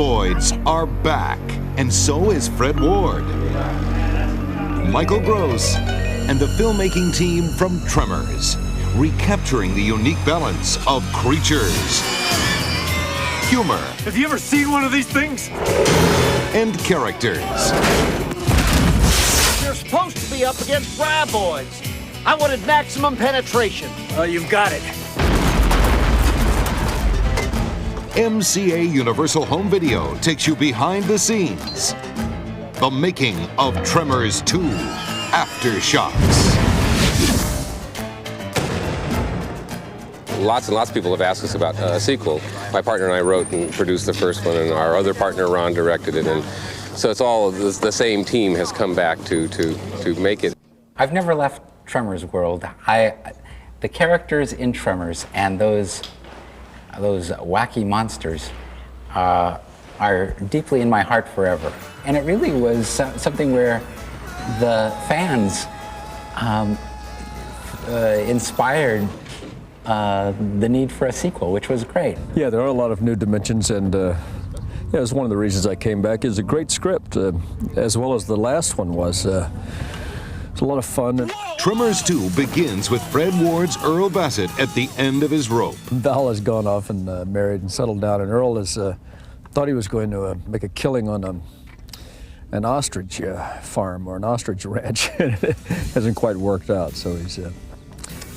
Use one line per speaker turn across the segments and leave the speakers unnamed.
Graboids are back, and so is Fred Ward, Michael Gross, and the filmmaking team from Tremors, recapturing the unique balance of creatures, humor,
have you ever seen one of these things?
and characters.
You're supposed to be up against Graboids. I wanted maximum penetration.
Oh, you've got it.
MCA Universal Home Video takes you behind the scenes. The making of Tremors 2, Aftershocks.
Lots and lots of people have asked us about a sequel. My partner and I wrote and produced the first one, and our other partner, Ron, directed it. And so it's all the same team has come back to make it.
I've never left Tremors world. The characters in Tremors and those wacky monsters are deeply in my heart forever. And it really was something where the fans inspired the need for a sequel, which was great.
Yeah, there are a lot of new dimensions, and yeah, it's one of the reasons I came back. It's a great script, as well as the last one was. It's a lot of fun.
Tremors 2 begins with Fred Ward's Earl Bassett at the end of his rope.
Val has gone off and married and settled down, and Earl has thought he was going to make a killing on an ostrich farm or an ostrich ranch. It hasn't quite worked out, so he's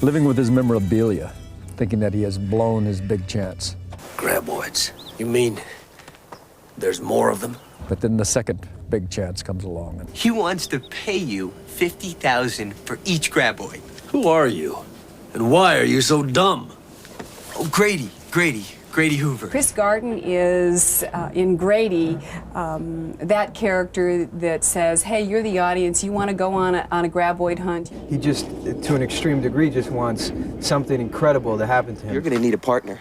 living with his memorabilia, thinking that he has blown his big chance.
Graboids? You mean there's more of them?
But then the second big chance comes along. And
he wants to pay you $50,000 for each Graboid.
Who are you? And why are you so dumb?
Oh, Grady Hoover.
Chris Garden is, in Grady, that character that says, hey, you're the audience, you want to go on a Graboid hunt.
He just, to an extreme degree, just wants something incredible to happen to him.
You're going to need a partner.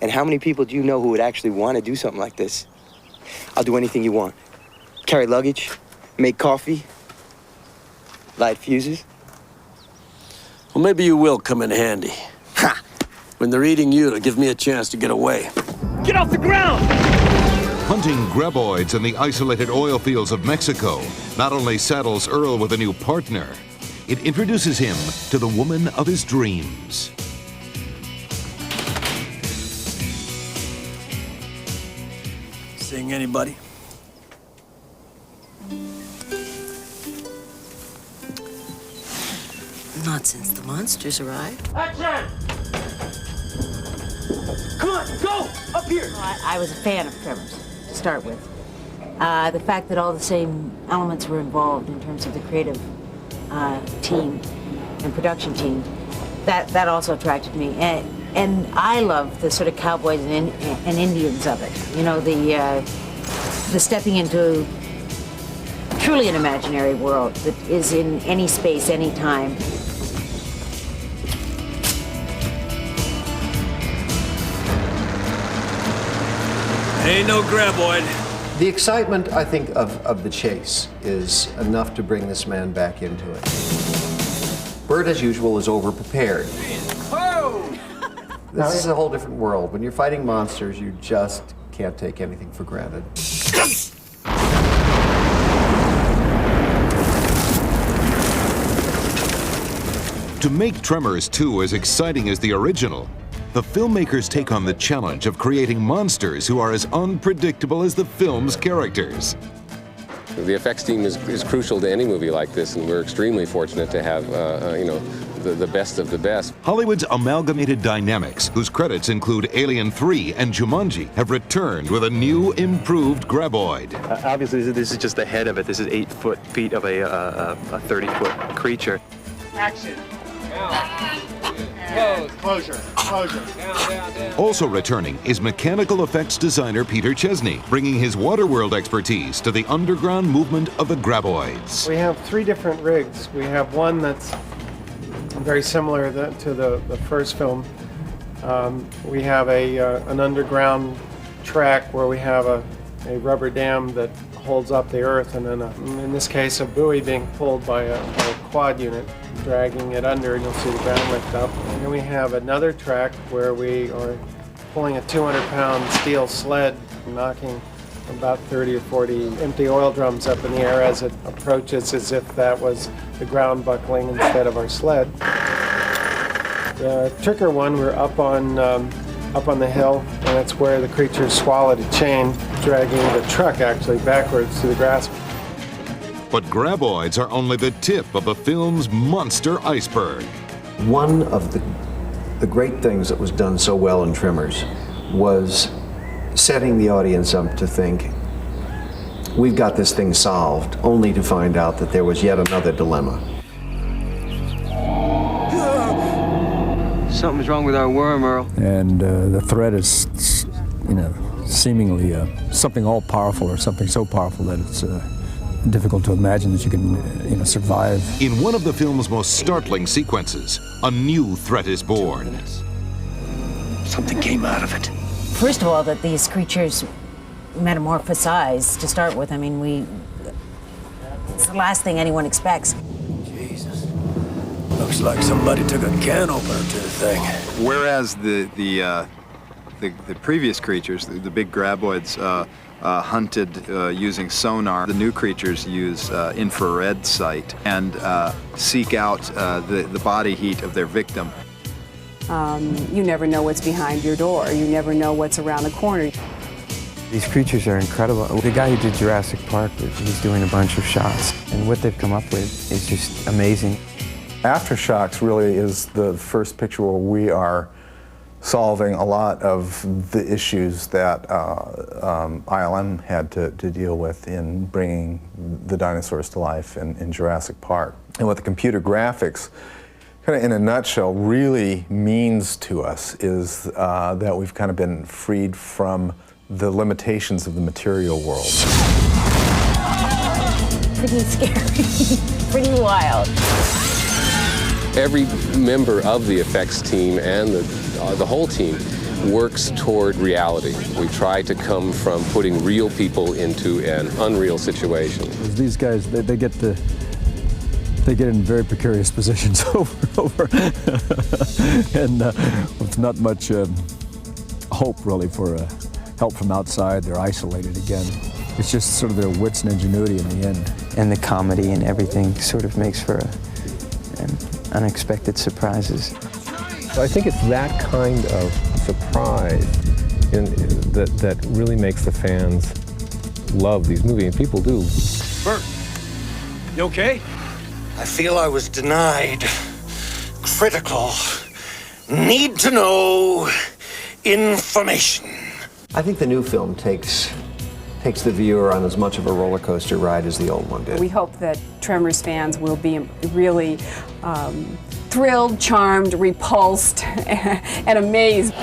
And how many people do you know who would actually want to do something like this? I'll do anything you want. Carry luggage, make coffee, light fuses.
Well, maybe you will come in handy.
Ha!
When they're eating you, it'll give me a chance to get away.
Get off the ground!
Hunting Graboids in the isolated oil fields of Mexico not only saddles Earl with a new partner, it introduces him to the woman of his dreams.
Seeing anybody?
Not since the monsters arrived.
Action! Come on, go! Up here!
I was a fan of Tremors, to start with. The fact that all the same elements were involved in terms of the creative team and production team, that also attracted me. And I love the sort of cowboys and Indians of it. You know, the stepping into truly an imaginary world that is in any space, any time.
Ain't no Graboid.
The excitement, I think, of the chase is enough to bring this man back into it. Bert, as usual, is overprepared. This is a whole different world. When you're fighting monsters, you just can't take anything for granted.
To make Tremors 2 as exciting as the original, the filmmakers take on the challenge of creating monsters who are as unpredictable as the film's characters.
The effects team is crucial to any movie like this, and we're extremely fortunate to have, the best of the best.
Hollywood's Amalgamated Dynamics, whose credits include Alien 3 and Jumanji, have returned with a new, improved Graboid.
Obviously, this is just the head of it. This is 8 feet of a 30-foot creature.
Action. Closure.
Also returning is mechanical effects designer Peter Chesney, bringing his Waterworld expertise to the underground movement of the Graboids.
We have 3 different rigs. We have one that's very similar to the first film. We have an underground track where we have a rubber dam that holds up the earth, and then in this case a buoy being pulled by a quad unit dragging it under, and you'll see the ground lift up. And then we have another track where we are pulling a 200-pound steel sled knocking about 30 or 40 empty oil drums up in the air as it approaches, as if that was the ground buckling instead of our sled. The tricker one, we're up on the hill, and that's where the creature swallowed a chain, dragging the truck actually backwards through the grass.
But graboids are only the tip of the film's monster iceberg.
One of the great things that was done so well in Tremors was setting the audience up to think, we've got this thing solved, only to find out that there was yet another dilemma.
Something's wrong with our worm, Earl.
And the threat is, seemingly something all-powerful, or something so powerful that it's difficult to imagine that you can, survive.
In one of the film's most startling sequences, a new threat is born.
Something came out of it.
First of all, that these creatures metamorphosize to start with. I mean, it's the last thing anyone expects.
Jesus. Looks like somebody took a can opener to the thing.
Whereas the previous creatures, the big graboids, hunted using sonar, the new creatures use infrared sight and seek out the body heat of their victim.
You never know what's behind your door. You never know what's around the corner.
These creatures are incredible. The guy who did Jurassic Park, he's doing a bunch of shots, and what they've come up with is just amazing.
Aftershocks really is the first picture where we are solving a lot of the issues that ILM had to deal with in bringing the dinosaurs to life in Jurassic Park. And what the computer graphics, kind of in a nutshell, really means to us is that we've kind of been freed from the limitations of the material world.
Pretty scary, pretty wild.
Every member of the effects team and the whole team works toward reality. We try to come from putting real people into an unreal situation.
These guys, they get in very precarious positions over and with not much hope really for help from outside. They're isolated again. It's just sort of their wits and ingenuity in the end.
And the comedy and everything sort of makes for unexpected surprises.
I think it's that kind of surprise that really makes the fans love these movies, and people do.
Bert, you okay? I feel I was denied critical, need-to-know information.
I think the new film takes the viewer on as much of a roller coaster ride as the old one did.
We hope that Tremors fans will be really thrilled, charmed, repulsed, and amazed.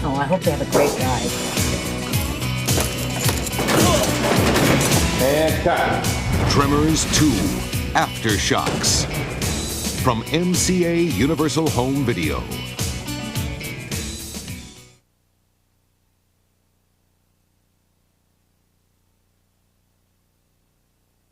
Oh, I hope they have a great ride.
And cut. Tremors 2, Aftershocks. From MCA Universal Home Video.